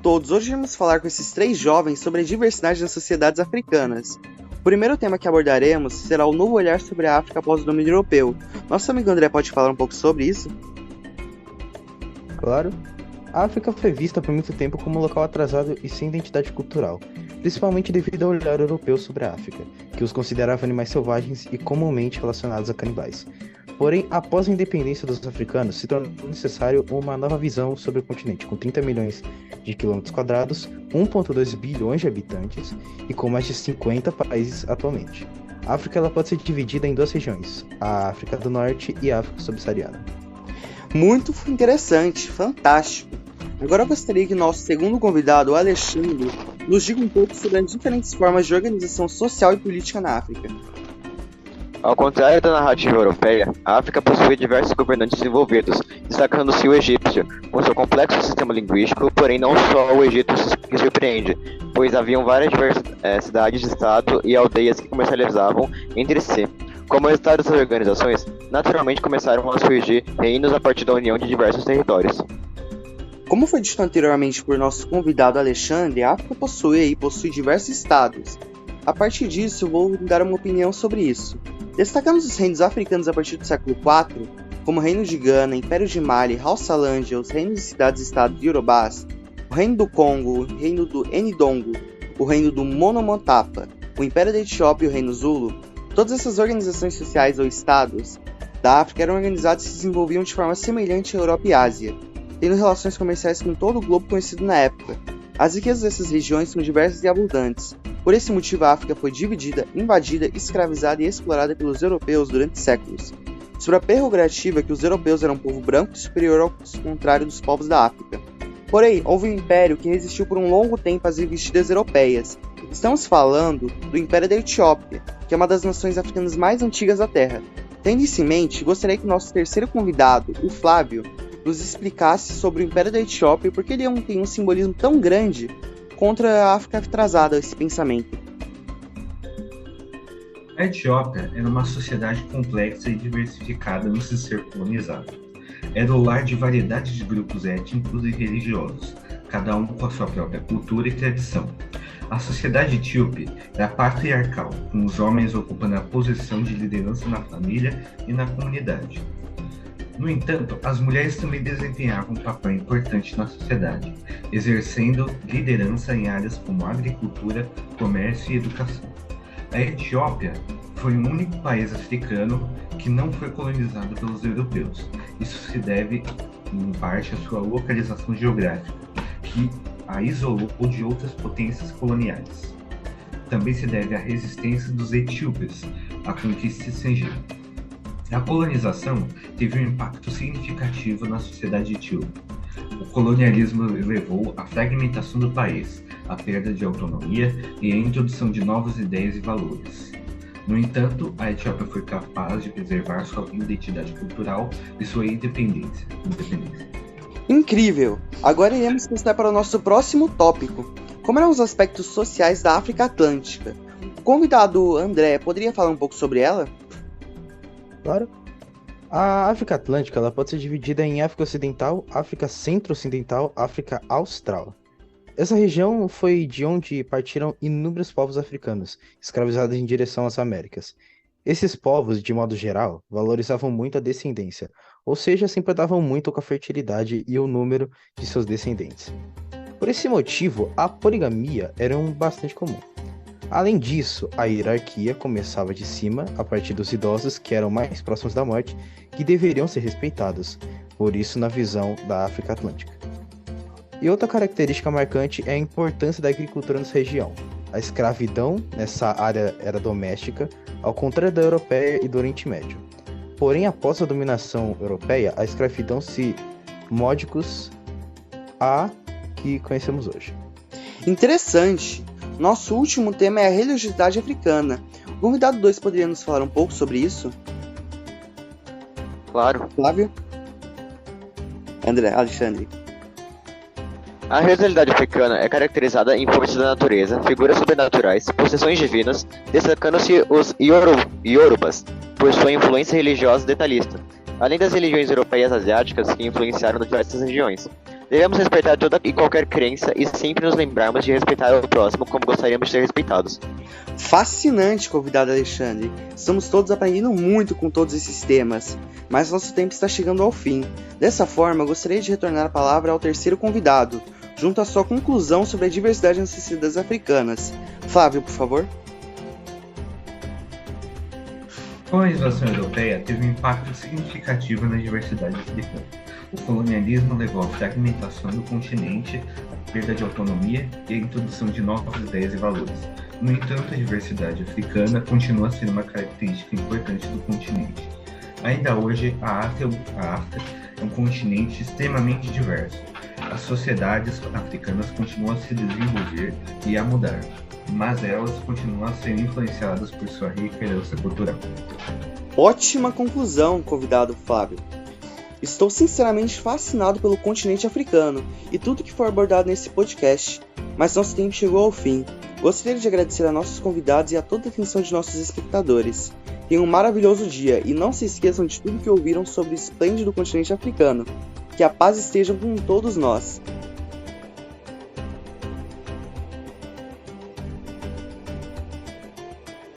todos, hoje vamos falar com esses 3 jovens sobre a diversidade das sociedades africanas. O primeiro tema que abordaremos será o novo olhar sobre a África após o domínio europeu. Nosso amigo André pode falar um pouco sobre isso? Claro. A África foi vista por muito tempo como um local atrasado e sem identidade cultural, principalmente devido ao olhar europeu sobre a África, que os considerava animais selvagens e comumente relacionados a canibais. Porém, após a independência dos africanos, se tornou necessário uma nova visão sobre o continente, com 30 milhões de quilômetros quadrados, 1,2 bilhões de habitantes e com mais de 50 países atualmente. A África ela pode ser dividida em 2 regiões, a África do Norte e a África subsaariana. Muito interessante, fantástico. Agora eu gostaria que nosso segundo convidado, o Alexandre, nos diga um pouco sobre as diferentes formas de organização social e política na África. Ao contrário da narrativa europeia, a África possui diversos governantes envolvidos, destacando-se o egípcio, com seu complexo sistema linguístico, porém não só o Egito que surpreende, pois haviam várias diversas cidades-estado e aldeias que comercializavam entre si. Como resultado dessas organizações, naturalmente começaram a surgir reinos a partir da união de diversos territórios. Como foi dito anteriormente por nosso convidado Alexandre, a África possui diversos estados. A partir disso, eu vou dar uma opinião sobre isso. Destacamos os reinos africanos a partir do século IV, como o Reino de Gana, Império de Mali, Hausalândia, os reinos de cidades-estado de Yorubás, o Reino do Congo, o Reino do Enidongo, o Reino do Monomotapa, o Império da Etiópia e o Reino Zulu. Todas essas organizações sociais ou estados da África eram organizadas e se desenvolviam de forma semelhante à Europa e Ásia, tendo relações comerciais com todo o globo conhecido na época. As riquezas dessas regiões são diversas e abundantes. Por esse motivo, a África foi dividida, invadida, escravizada e explorada pelos europeus durante séculos, sob a prerrogativa que os europeus eram um povo branco e superior ao contrário dos povos da África. Porém, houve um império que resistiu por um longo tempo às investidas europeias. Estamos falando do Império da Etiópia, que é uma das nações africanas mais antigas da Terra. Tendo isso em mente, gostaria que o nosso terceiro convidado, o Flávio, nos explicasse sobre o Império da Etiópia e por que ele tem um simbolismo tão grande contra a África atrasada, esse pensamento. A Etiópia era uma sociedade complexa e diversificada antes de ser colonizada. Era o lar de variedades de grupos étnicos e religiosos, cada um com a sua própria cultura e tradição. A sociedade etíope era patriarcal, com os homens ocupando a posição de liderança na família e na comunidade. No entanto, as mulheres também desempenhavam um papel importante na sociedade, exercendo liderança em áreas como agricultura, comércio e educação. A Etiópia foi o único país africano que não foi colonizado pelos europeus. Isso se deve, em parte, à sua localização geográfica, que a isolou de outras potências coloniais. Também se deve à resistência dos etíopes à conquista estrangeira. A colonização teve um impacto significativo na sociedade etíope. O colonialismo levou à fragmentação do país, à perda de autonomia e à introdução de novas ideias e valores. No entanto, a Etiópia foi capaz de preservar sua identidade cultural e sua independência. Incrível! Agora iremos passar para o nosso próximo tópico. Como eram os aspectos sociais da África Atlântica? O convidado André poderia falar um pouco sobre ela? Claro. A África Atlântica ela pode ser dividida em África Ocidental, África Centro-Ocidental, África Austral. Essa região foi de onde partiram inúmeros povos africanos, escravizados em direção às Américas. Esses povos, de modo geral, valorizavam muito a descendência, ou seja, se importavam muito com a fertilidade e o número de seus descendentes. Por esse motivo, a poligamia era bastante comum. Além disso, a hierarquia começava de cima, a partir dos idosos que eram mais próximos da morte, que deveriam ser respeitados, por isso na visão da África Atlântica. E outra característica marcante é a importância da agricultura nessa região. A escravidão nessa área era doméstica, ao contrário da europeia e do Oriente Médio. Porém, após a dominação europeia, a escravidão se módicos a que conhecemos hoje. Interessante! Nosso último tema é a religiosidade africana. O convidado 2 poderia nos falar um pouco sobre isso? Claro. Flávio? Alexandre. A religiosidade africana é caracterizada em forças da natureza, figuras sobrenaturais, possessões divinas, destacando-se os Yorubas, por sua influência religiosa detalhista, além das religiões europeias e asiáticas que influenciaram diversas regiões. Devemos respeitar toda e qualquer crença e sempre nos lembrarmos de respeitar o próximo como gostaríamos de ser respeitados. Fascinante, convidado Alexandre. Estamos todos aprendendo muito com todos esses temas, mas nosso tempo está chegando ao fim. Dessa forma, eu gostaria de retornar a palavra ao terceiro convidado, junto à sua conclusão sobre a diversidade nas sociedades africanas. Flávio, por favor. Com a invasão europeia, teve um impacto significativo na diversidade africana. O colonialismo levou à fragmentação do continente, à perda de autonomia e à introdução de novas ideias e valores. No entanto, a diversidade africana continua sendo uma característica importante do continente. Ainda hoje, a África é um continente extremamente diverso. As sociedades africanas continuam a se desenvolver e a mudar, mas elas continuam a ser influenciadas por sua rica herança cultural. Ótima conclusão, convidado Flávio. Estou sinceramente fascinado pelo continente africano e tudo que for abordado nesse podcast, mas nosso tempo chegou ao fim. Gostaria de agradecer a nossos convidados e a toda a atenção de nossos espectadores. Tenham um maravilhoso dia e não se esqueçam de tudo que ouviram sobre o esplêndido continente africano. Que a paz esteja com todos nós.